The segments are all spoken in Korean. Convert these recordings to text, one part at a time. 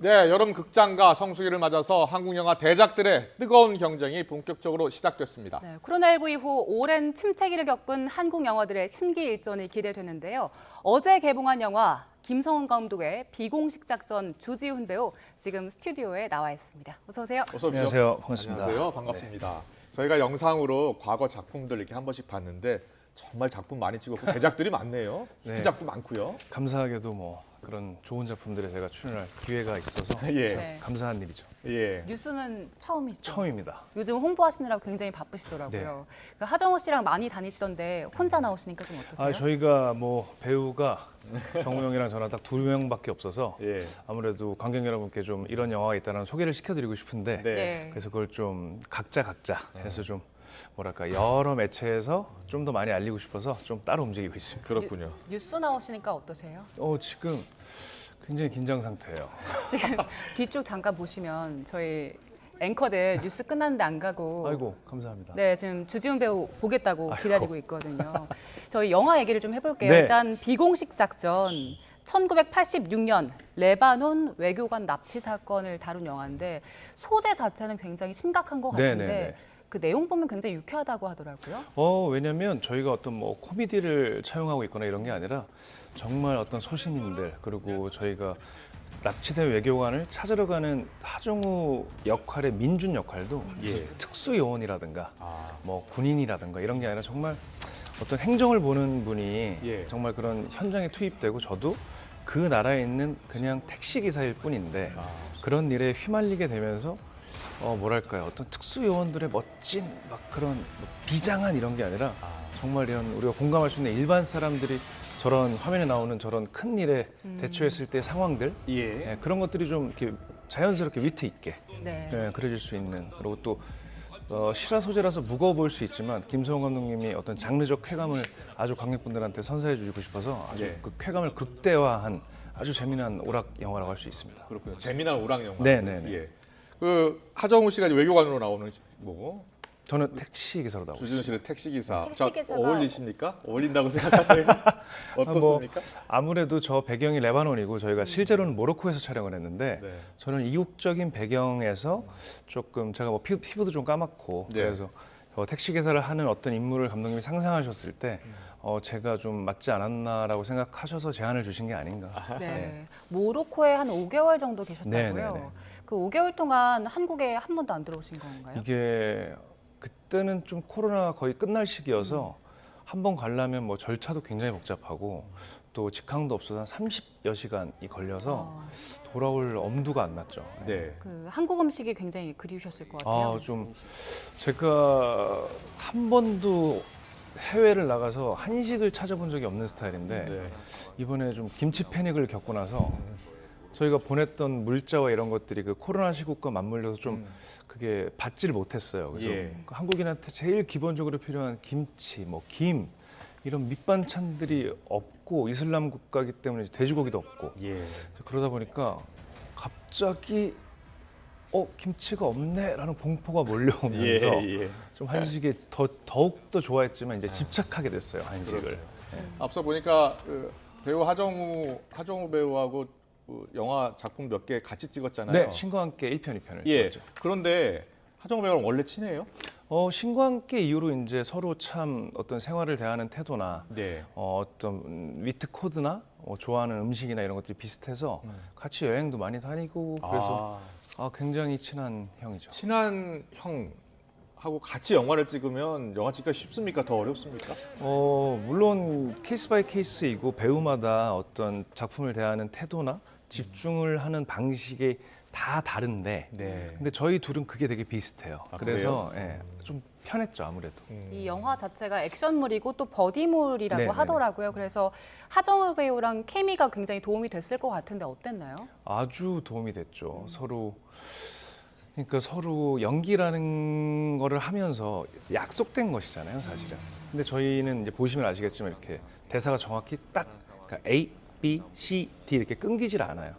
네, 여름 극장과 성수기를 맞아서 한국 영화 대작들의 뜨거운 경쟁이 본격적으로 시작됐습니다. 네, 코로나19 이후 오랜 침체기를 겪은 한국 영화들의 심기일전이 기대되는데요. 어제 개봉한 영화 김성훈 감독의 비공식 작전 주지훈 배우 지금 스튜디오에 나와 있습니다. 어서 오세요. 어서 오십시오. 안녕하세요. 반갑습니다. 안녕하세요. 반갑습니다. 저희가 영상으로 과거 작품들 이렇게 한 번씩 봤는데 정말 작품 많이 찍었고 대작들이 많네요. 네. 히트작도 많고요. 감사하게도 뭐 그런 좋은 작품들에 제가 출연할 기회가 있어서 예. 네. 감사한 일이죠. 예. 뉴스는 처음이시죠? 처음입니다. 요즘 홍보하시느라고 굉장히 바쁘시더라고요. 그 하정우 씨랑 많이 다니시던데 혼자 나오시니까 좀 어떠세요? 저희가 뭐 배우가 정우영이랑 저랑 딱 두 명밖에 없어서 예. 아무래도 관객 여러분께 좀 이런 영화가 있다는 소개를 시켜드리고 싶은데 네. 네. 그래서 그걸 좀 각자 해서 좀 뭐랄까 여러 매체에서 좀 더 많이 알리고 싶어서 좀 따로 움직이고 있습니다. 그렇군요. 뉴스 나오시니까 어떠세요? 지금 굉장히 긴장 상태예요. 지금 뒤쪽 잠깐 보시면 저희 앵커들 뉴스 끝났는데 안 가고 아이고 감사합니다. 네, 지금 주지훈 배우 보겠다고 아이고. 기다리고 있거든요. 저희 영화 얘기를 좀 해볼게요. 네. 일단 비공식 작전 1986년 레바논 외교관 납치 사건을 다룬 영화인데 소재 자체는 굉장히 심각한 것 같은데 네네네. 그 내용 보면 굉장히 유쾌하다고 하더라고요. 왜냐면 저희가 어떤 뭐 코미디를 차용하고 있거나 이런 게 아니라 정말 어떤 소시민들 그리고 저희가 납치된 외교관을 찾으러 가는 하정우 역할의 민준 역할도 예. 특수 요원이라든가 아. 뭐 군인이라든가 이런 게 아니라 정말 어떤 행정을 보는 분이 예. 정말 그런 현장에 투입되고 저도 그 나라에 있는 그냥 택시 기사일 뿐인데 아. 그런 일에 휘말리게 되면서 뭐랄까요 어떤 특수 요원들의 멋진 막 그런 뭐 비장한 이런 게 아니라 정말 이런 우리가 공감할 수 있는 일반 사람들이 저런 화면에 나오는 저런 큰 일에 대처했을 때 상황들 예. 그런 것들이 좀 이렇게 자연스럽게 위트 있게 네. 그려질 수 있는 그리고 또 실화 소재라서 무거워 보일 수 있지만 김성훈 감독님이 어떤 장르적 쾌감을 아주 관객분들한테 선사해 주고 싶어서 아주 예. 그 쾌감을 극대화한 아주 재미난 오락 영화라고 할 수 있습니다. 그렇군요. 재미난 오락 영화. 네네네. 예. 그 하정우 씨가 이제 외교관으로 나오는 거고 저는 택시 기사로 나오고 주진우 있습니다. 씨는 택시기사. 택시기사가- 어울리십니까? 어울린다고 생각하세요? 어떻습니까? 아무래도 저 배경이 레바논이고 저희가 실제로는 모로코에서 촬영을 했는데 네. 저는 이국적인 배경에서 조금 제가 뭐 피부도 좀 까맣고 네. 그래서 택시 기사를 하는 어떤 인물을 감독님이 상상하셨을 때 제가 좀 맞지 않았나라고 생각하셔서 제안을 주신 게 아닌가. 네. 모로코에 한 5개월 정도 계셨다고요. 네네네. 그 5개월 동안 한국에 한 번도 안 들어오신 건가요? 이게 그때는 좀 코로나 거의 끝날 시기여서 한 번 가려면 뭐 절차도 굉장히 복잡하고 또 직항도 없어서 한 30여 시간이 걸려서 돌아올 엄두가 안 났죠. 네. 그 한국 음식이 굉장히 그리우셨을 것 같아요. 좀 제가 한 번도 해외를 나가서 한식을 찾아본 적이 없는 스타일인데 네. 이번에 좀 김치 패닉을 겪고 나서 저희가 보냈던 물자와 이런 것들이 그 코로나 시국과 맞물려서 좀 그게 받지를 못했어요. 그래서 예. 한국인한테 제일 기본적으로 필요한 김치, 뭐 김 이런 밑반찬들이 없고 이슬람 국가이기 때문에 돼지고기도 없고 예. 그러다 보니까 갑자기 김치가 없네라는 공포가 몰려오면서 예. 좀 한식에 더욱 더 좋아했지만 이제 집착하게 됐어요 한식을. 그렇죠. 앞서 보니까 그 배우 하정우 배우하고 그 영화 작품 몇 개 같이 찍었잖아요. 네, 신과 함께 1편, 2편을 예. 찍었죠. 그런데 하정우 배우랑 원래 친해요? 신과 함께 이후로 이제 서로 참 어떤 생활을 대하는 태도나 네. 어떤 위트 코드나 좋아하는 음식이나 이런 것들이 비슷해서 같이 여행도 많이 다니고 그래서 굉장히 친한 형이죠. 친한 형하고 같이 영화를 찍으면 영화 찍기가 쉽습니까? 더 어렵습니까? 물론 케이스 바이 케이스이고 배우마다 어떤 작품을 대하는 태도나 집중을 하는 방식이 다 다른데 네. 근데 저희 둘은 그게 되게 비슷해요. 그래서 좀 편했죠 아무래도. 이 영화 자체가 액션물이고 또 버디물이라고 네네네. 하더라고요. 그래서 하정우 배우랑 케미가 굉장히 도움이 됐을 것 같은데 어땠나요? 아주 도움이 됐죠. 그러니까 서로 연기라는 거를 하면서 약속된 것이잖아요, 사실은. 근데 저희는 이제 보시면 아시겠지만 이렇게 대사가 정확히 딱 그러니까 A, B, C, D 이렇게 끊기질 않아요.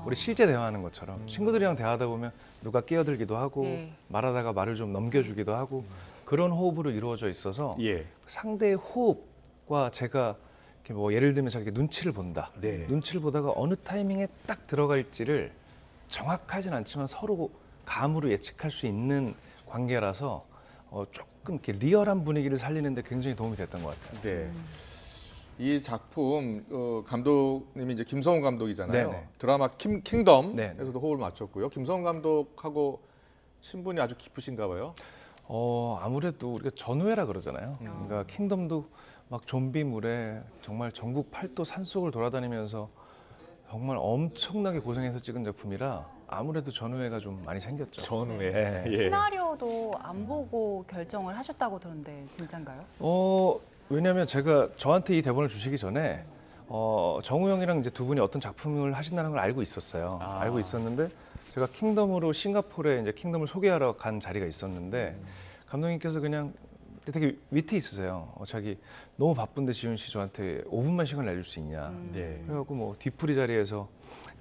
우리 실제 대화하는 것처럼 친구들이랑 대화하다 보면 누가 끼어들기도 하고 예. 말하다가 말을 좀 넘겨주기도 하고 그런 호흡으로 이루어져 있어서 예. 상대의 호흡과 제가 이렇게 뭐 예를 들면 이렇게 눈치를 본다. 네. 눈치를 보다가 어느 타이밍에 딱 들어갈지를 정확하진 않지만 서로 감으로 예측할 수 있는 관계라서 조금 이렇게 리얼한 분위기를 살리는데 굉장히 도움이 됐던 것 같아요. 네. 이 작품 감독님이 이제 김성훈 감독이잖아요. 네네. 드라마 킹덤에서도 네네. 호흡을 맞췄고요. 김성훈 감독하고 친분이 아주 깊으신가 봐요. 아무래도 우리가 전우회라 그러잖아요. 그러니까 킹덤도 막 좀비물에 정말 전국 8도 산속을 돌아다니면서 정말 엄청나게 고생해서 찍은 작품이라 아무래도 전우회가 좀 많이 생겼죠. 전우회. 네. 예. 시나리오도 안 보고 결정을 하셨다고 들었는데 진짠가요? 왜냐하면 제가 저한테 이 대본을 주시기 전에 정우 형이랑 이제 두 분이 어떤 작품을 하신다는 걸 알고 있었어요. 아. 알고 있었는데 제가 킹덤으로 싱가포르에 이제 킹덤을 소개하러 간 자리가 있었는데 감독님께서 그냥 되게 위트 있으세요. 자기 너무 바쁜데 지훈 씨 저한테 5분만 시간 내줄 수 있냐. 네. 그래갖고 뭐 뒤풀이 자리에서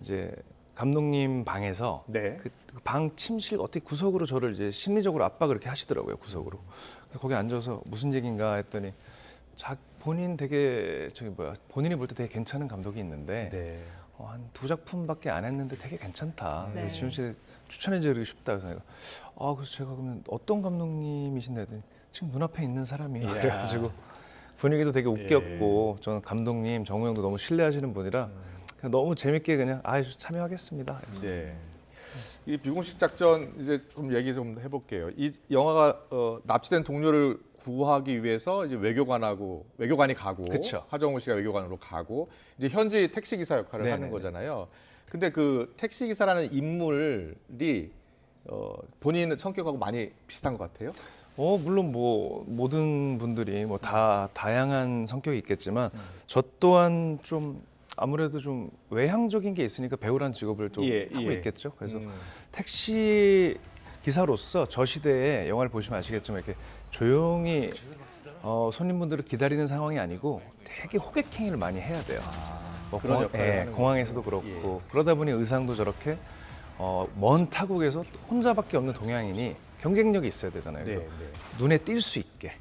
이제 감독님 방에서 네. 그 방 침실 어떻게 구석으로 저를 이제 심리적으로 압박을 이렇게 하시더라고요. 구석으로. 그래서 거기 앉아서 무슨 얘기인가 했더니 본인 되게 본인이 볼 때 되게 괜찮은 감독이 있는데 네. 한 2작품밖에 안 했는데 되게 괜찮다. 네. 지훈 씨 추천해드리고 싶다. 그래서 내가 그래서 제가 그러면 어떤 감독님이신데 했더니 지금 눈앞에 있는 사람이에요. 이야. 그래가지고 분위기도 되게 웃겼고 저는 감독님 정우 형도 너무 신뢰하시는 분이라 그냥 너무 재밌게 그냥 참여하겠습니다. 네. 이 비공식 작전 이제 좀 얘기 좀 해볼게요. 이 영화가 납치된 동료를 구하기 위해서 이제 외교관이 가고 그쵸. 하정우 씨가 외교관으로 가고 이제 현지 택시 기사 역할을 하는 네네네. 거잖아요. 근데 그 택시 기사라는 인물이 본인 성격하고 많이 비슷한 것 같아요. 물론 뭐 모든 분들이 뭐 다 다양한 성격이 있겠지만 저 또한 좀 아무래도 좀 외향적인 게 있으니까 배우란 직업을 또 하고 있겠죠. 그래서 택시 기사로서 저 시대의 영화를 보시면 아시겠지만 이렇게 조용히 손님분들을 기다리는 상황이 아니고 되게 호객행위를 많이 해야 돼요. 뭐 그런 역할을 하는 공항에서도 거군요. 그렇고 그러다 보니 의상도 저렇게 먼 타국에서 혼자밖에 없는 동양인이 경쟁력이 있어야 되잖아요. 네, 그래서 네. 눈에 띌 수 있게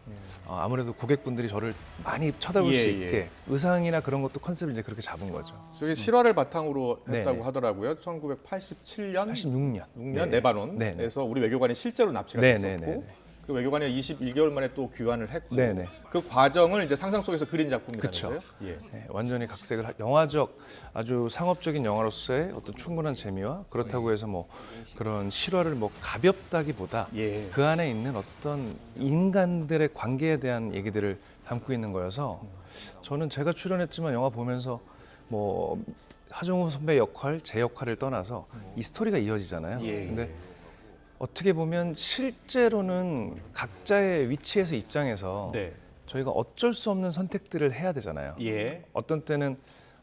아무래도 고객분들이 저를 많이 쳐다볼 수 있게 의상이나 그런 것도 컨셉을 이제 그렇게 잡은 거죠. 저게 실화를 바탕으로 했다고 네네. 하더라고요. 1987년 86년. 6년 네. 레바논에서 네네. 우리 외교관이 실제로 납치가 네네네네. 됐었고 그 외교관이 21개월 만에 또 귀환을 했고 네네. 그 과정을 이제 상상 속에서 그린 작품이라는 그쵸. 거예요. 예. 네, 완전히 영화적 아주 상업적인 영화로서의 어떤 충분한 재미와 그렇다고 해서 뭐 그런 실화를 뭐 가볍다기보다 예. 그 안에 있는 어떤 인간들의 관계에 대한 얘기들을 담고 있는 거여서 저는 제가 출연했지만 영화 보면서 뭐 하정우 선배 역할, 제 역할을 떠나서 이 스토리가 이어지잖아요. 예. 근데 어떻게 보면 실제로는 각자의 위치에서 입장에서 네. 저희가 어쩔 수 없는 선택들을 해야 되잖아요. 예. 어떤 때는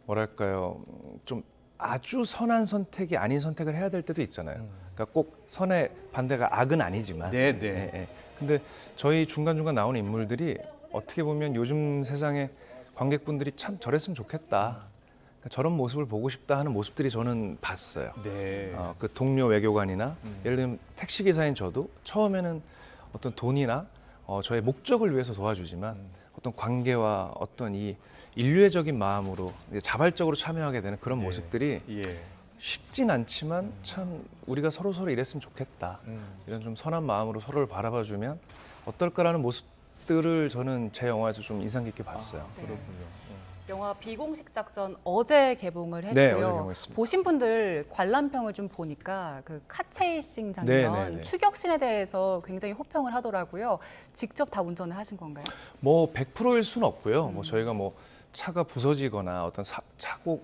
뭐랄까요, 좀 아주 선한 선택이 아닌 선택을 해야 될 때도 있잖아요. 그러니까 꼭 선의 반대가 악은 아니지만. 네, 네. 예, 예. 근데 저희 중간중간 나오는 인물들이 어떻게 보면 요즘 세상에 관객분들이 참 저랬으면 좋겠다. 그러니까 저런 모습을 보고 싶다 하는 모습들이 저는 봤어요. 네. 그 동료 외교관이나 예를 들면 택시 기사인 저도 처음에는 어떤 돈이나 저의 목적을 위해서 도와주지만 어떤 관계와 어떤 이 인류애적인 마음으로 이제 자발적으로 참여하게 되는 그런 네. 모습들이 예. 쉽진 않지만 참 우리가 서로 이랬으면 좋겠다. 이런 좀 선한 마음으로 서로를 바라봐주면 어떨까라는 모습들을 저는 제 영화에서 좀 인상 깊게 봤어요. 네. 그렇군요. 영화 비공식 작전 어제 개봉을 했고요. 네, 어제 개봉했습니다. 보신 분들 관람평을 좀 보니까 그 카체이싱 장면, 네, 네, 네. 추격신에 대해서 굉장히 호평을 하더라고요. 직접 다 운전을 하신 건가요? 뭐 100%일 수는 없고요. 뭐 저희가 뭐 차가 부서지거나 어떤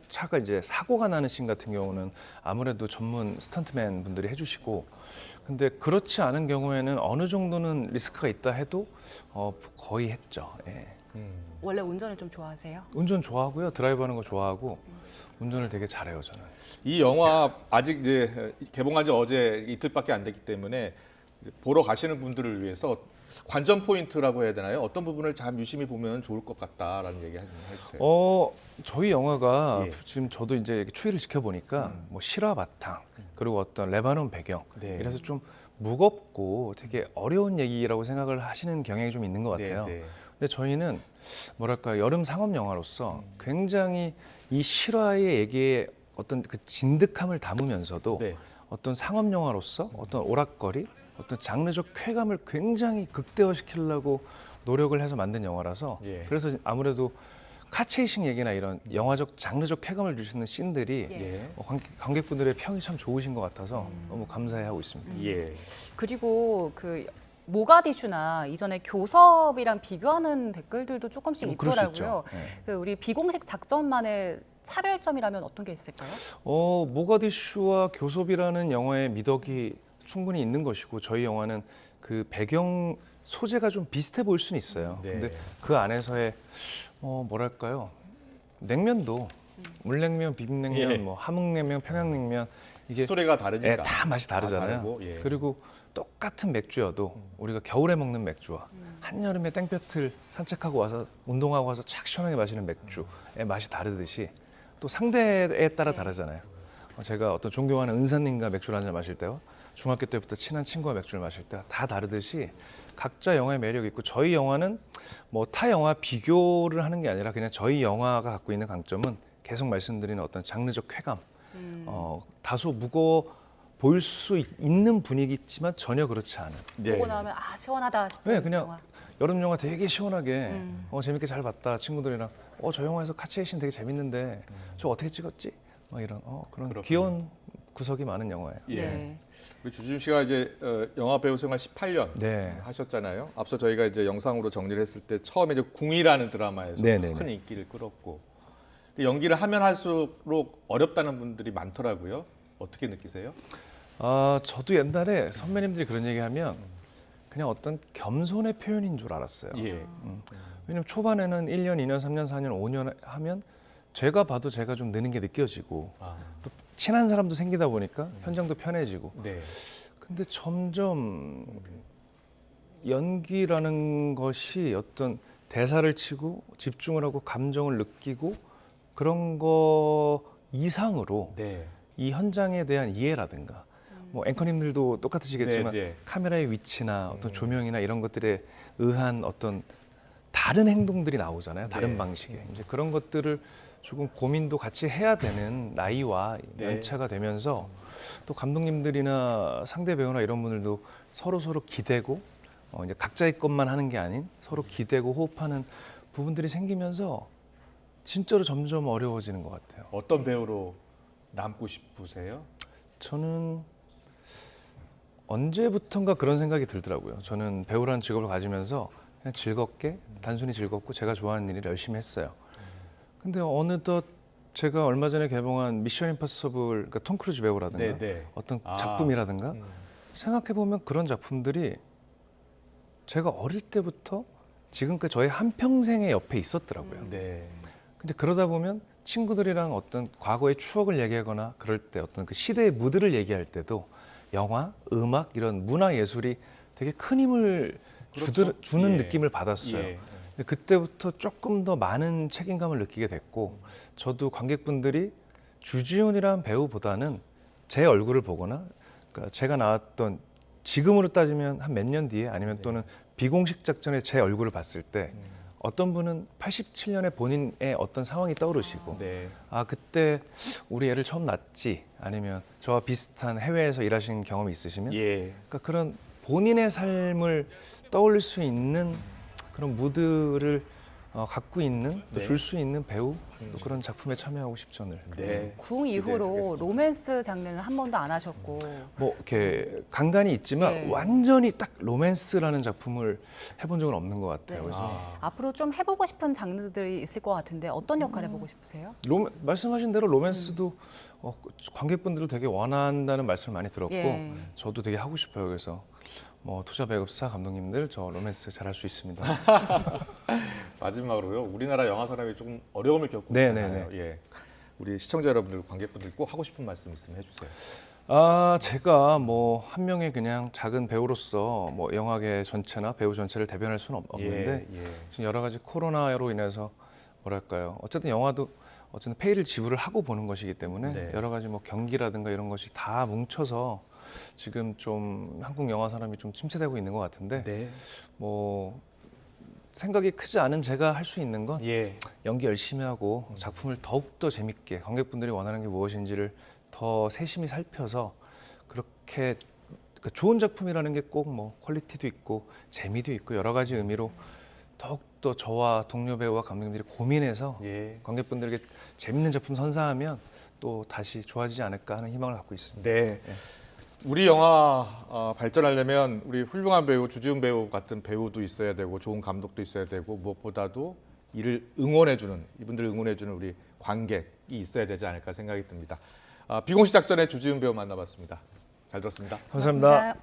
차가 이제 사고가 나는 씬 같은 경우는 아무래도 전문 스턴트맨 분들이 해주시고, 근데 그렇지 않은 경우에는 어느 정도는 리스크가 있다 해도 거의 했죠. 예. 원래 운전을 좀 좋아하세요? 운전 좋아하고요, 드라이브하는 거 좋아하고 운전을 되게 잘해요 저는. 이 영화 아직 이제 개봉한 지 어제 이틀밖에 안 됐기 때문에 이제 보러 가시는 분들을 위해서 관전 포인트라고 해야 되나요? 어떤 부분을 참 유심히 보면 좋을 것 같다라는 얘기 좀 해주세요. 저희 영화가 예. 지금 저도 이제 이렇게 추이를 지켜보니까 뭐 실화 바탕 그리고 어떤 레바논 배경 네. 이래서 좀 무겁고 되게 어려운 얘기라고 생각을 하시는 경향이 좀 있는 것 같아요. 네, 네. 근데 저희는 뭐랄까 여름 상업 영화로서 굉장히 이 실화의 얘기에 어떤 그 진득함을 담으면서도 네. 어떤 상업 영화로서 어떤 오락거리, 어떤 장르적 쾌감을 굉장히 극대화시키려고 노력을 해서 만든 영화라서 예. 그래서 아무래도 카체이싱 얘기나 이런 영화적 장르적 쾌감을 주시는 씬들이 예. 관객분들의 평이 참 좋으신 것 같아서 너무 감사해하고 있습니다. 예. 그리고 그 모가디슈나 이전에 교섭이랑 비교하는 댓글들도 조금씩 그럴 수 있더라고요. 있죠. 네. 그 우리 비공식 작전만의 차별점이라면 어떤 게 있을까요? 모가디슈와 교섭이라는 영화의 미덕이 충분히 있는 것이고 저희 영화는 그 배경 소재가 좀 비슷해 보일 수는 있어요. 네. 근데 그 안에서의 뭐랄까요? 냉면도 물냉면, 비빔냉면, 예. 뭐 함흥냉면, 평양냉면 이게 스토리가 다르니까. 다 맛이 다르잖아요. 다르고, 예. 그리고 똑같은 맥주여도 우리가 겨울에 먹는 맥주와 한여름에 땡볕을 산책하고 와서 운동하고 와서 착 시원하게 마시는 맥주의 맛이 다르듯이 또 상대에 따라 다르잖아요. 제가 어떤 존경하는 은사님과 맥주를 한잔 마실 때와 중학교 때부터 친한 친구와 맥주를 마실 때가 다 다르듯이 각자 영화의 매력이 있고 저희 영화는 뭐 타 영화 비교를 하는 게 아니라 그냥 저희 영화가 갖고 있는 강점은 계속 말씀드리는 어떤 장르적 쾌감, 다소 무거워 보일 수 있는 분위기지만 전혀 그렇지 않은. 네. 보고 나면 아 시원하다 싶은 네, 그냥 영화. 여름 영화 되게 시원하게 재밌게 잘 봤다 친구들이랑 저 영화에서 카체이신 되게 재밌는데 저 어떻게 찍었지? 막 이런 그런 그렇군요. 귀여운 구석이 많은 영화예요. 예. 네. 우리 주준 씨가 이제 영화 배우 생활 18년 네. 하셨잖아요. 앞서 저희가 이제 영상으로 정리를 했을 때 처음에 이제 궁이라는 드라마에서 네네네. 큰 인기를 끌었고 연기를 하면 할수록 어렵다는 분들이 많더라고요. 어떻게 느끼세요? 저도 옛날에 선배님들이 그런 얘기하면 그냥 어떤 겸손의 표현인 줄 알았어요. 예. 왜냐면 초반에는 1년, 2년, 3년, 4년, 5년 하면 제가 봐도 제가 좀 느는 게 느껴지고 또 친한 사람도 생기다 보니까 현장도 편해지고 네. 근데 점점 연기라는 것이 어떤 대사를 치고 집중을 하고 감정을 느끼고 그런 거 이상으로 네. 이 현장에 대한 이해라든가 뭐 앵커님들도 똑같으시겠지만 네, 네. 카메라의 위치나 어떤 조명이나 이런 것들에 의한 어떤 다른 행동들이 나오잖아요. 다른 네. 방식의 이제 그런 것들을 조금 고민도 같이 해야 되는 나이와 네. 연차가 되면서 또 감독님들이나 상대 배우나 이런 분들도 서로 기대고 이제 각자의 것만 하는 게 아닌 서로 기대고 호흡하는 부분들이 생기면서 진짜로 점점 어려워지는 것 같아요. 어떤 배우로 남고 싶으세요? 저는 언제부턴가 그런 생각이 들더라고요. 저는 배우라는 직업을 가지면서 그냥 즐겁게 단순히 즐겁고 제가 좋아하는 일을 열심히 했어요. 근데 어느덧 제가 얼마 전에 개봉한 미션 임파서블 그러니까 톰 크루즈 배우라든가 네, 네. 어떤 아. 작품이라든가 생각해 보면 그런 작품들이 제가 어릴 때부터 지금까지 저의 한평생의 옆에 있었더라고요. 네. 근데 그러다 보면 친구들이랑 어떤 과거의 추억을 얘기하거나 그럴 때 어떤 그 시대의 무드를 얘기할 때도 영화, 음악 이런 문화 예술이 되게 큰 힘을 그렇죠. 주는 예. 느낌을 받았어요. 예. 근데 그때부터 조금 더 많은 책임감을 느끼게 됐고 저도 관객분들이 주지훈이라는 배우보다는 제 얼굴을 보거나 그러니까 제가 나왔던 지금으로 따지면 한 몇 년 뒤에 아니면 또는 비공식 작전에 제 얼굴을 봤을 때 어떤 분은 87년에 본인의 어떤 상황이 떠오르시고 네. 그때 우리 애를 처음 낳았지 아니면 저와 비슷한 해외에서 일하신 경험이 있으시면 예. 그러니까 그런 본인의 삶을 떠올릴 수 있는 그런 무드를 갖고 있는 또 네. 줄 수 있는 배우 또 그런 작품에 참여하고 싶죠 늘. 네. 궁 이후로 기대하겠습니다. 로맨스 장르는 한 번도 안 하셨고 뭐 이렇게 간간이 있지만 네. 완전히 딱 로맨스라는 작품을 해본 적은 없는 것 같아요. 네. 그래서 앞으로 좀 해보고 싶은 장르들이 있을 것 같은데 어떤 역할 해보고 싶으세요? 말씀하신 대로 로맨스도 관객분들을 되게 원한다는 말씀을 많이 들었고 예. 저도 되게 하고 싶어요. 그래서 뭐 투자 배급사 감독님들 저 로맨스 잘할 수 있습니다. 마지막으로요. 우리나라 영화 산업이 조금 어려움을 겪고 네, 있잖아요. 네, 예. 우리 시청자 여러분들, 관객분들 꼭 하고 싶은 말씀 있으면 해주세요. 제가 뭐 한 명의 그냥 작은 배우로서 뭐 영화계 전체나 배우 전체를 대변할 수는 없는데 예. 지금 여러 가지 코로나로 인해서 뭐랄까요. 어쨌든 영화도 어쨌든 페이를 지불을 하고 보는 것이기 때문에 네. 여러 가지 뭐 경기라든가 이런 것이 다 뭉쳐서 지금 좀 한국 영화 산업이 좀 침체되고 있는 것 같은데 네. 뭐 생각이 크지 않은 제가 할 수 있는 건 예. 연기 열심히 하고 작품을 더욱 더 재밌게 관객분들이 원하는 게 무엇인지를 더 세심히 살펴서 그렇게 그 좋은 작품이라는 게 꼭 뭐 퀄리티도 있고 재미도 있고 여러 가지 의미로 더욱더 저와 동료 배우와 감독님들이 고민해서 예. 관객분들에게 재밌는 작품 선사하면 또 다시 좋아지지 않을까 하는 희망을 갖고 있습니다. 네. 우리 영화 발전하려면 우리 훌륭한 배우 주지훈 배우 같은 배우도 있어야 되고 좋은 감독도 있어야 되고 무엇보다도 이를 응원해주는 이분들을 응원해주는 우리 관객이 있어야 되지 않을까 생각이 듭니다. 비공식 작전의 주지훈 배우 만나봤습니다. 잘 들었습니다. 감사합니다. 고맙습니다.